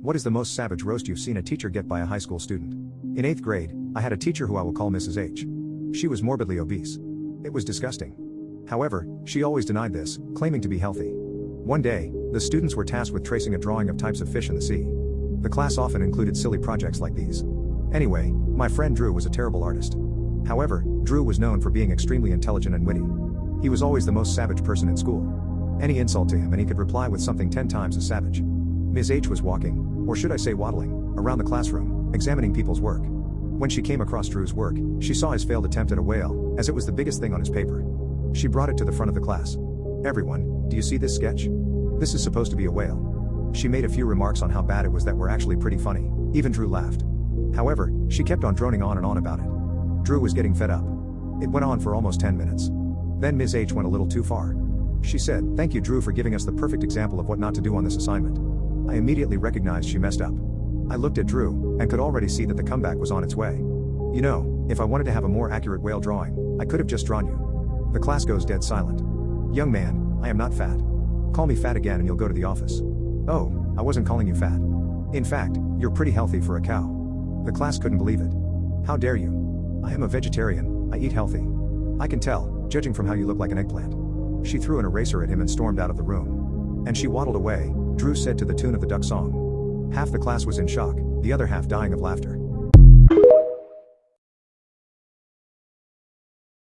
What is the most savage roast you've seen a teacher get by a high school student? In 8th grade, I had a teacher who I will call Mrs. H. She was morbidly obese. It was disgusting. However, she always denied this, claiming to be healthy. One day, the students were tasked with tracing a drawing of types of fish in the sea. The class often included silly projects like these. Anyway, my friend Drew was a terrible artist. However, Drew was known for being extremely intelligent and witty. He was always the most savage person in school. Any insult to him and he could reply with something 10 times as savage. Ms. H was walking, or should I say waddling, around the classroom, examining people's work. When she came across Drew's work, she saw his failed attempt at a whale, as it was the biggest thing on his paper. She brought it to the front of the class. "Everyone, do you see this sketch? This is supposed to be a whale." She made a few remarks on how bad it was that were actually pretty funny. Even Drew laughed. However, she kept on droning on and on about it. Drew was getting fed up. It went on for almost 10 minutes. Then Ms. H went a little too far. She said, "Thank you, Drew, for giving us the perfect example of what not to do on this assignment." I immediately recognized she messed up. I looked at Drew, and could already see that the comeback was on its way. "You know, if I wanted to have a more accurate whale drawing, I could have just drawn you." The class goes dead silent. "Young man, I am not fat. Call me fat again and you'll go to the office." "Oh, I wasn't calling you fat. In fact, you're pretty healthy for a cow." The class couldn't believe it. "How dare you? I am a vegetarian, I eat healthy. I can tell, judging from how you look like an eggplant." She threw an eraser at him and stormed out of the room. And she waddled away, Drew said to the tune of the duck song. Half the class was in shock, the other half dying of laughter.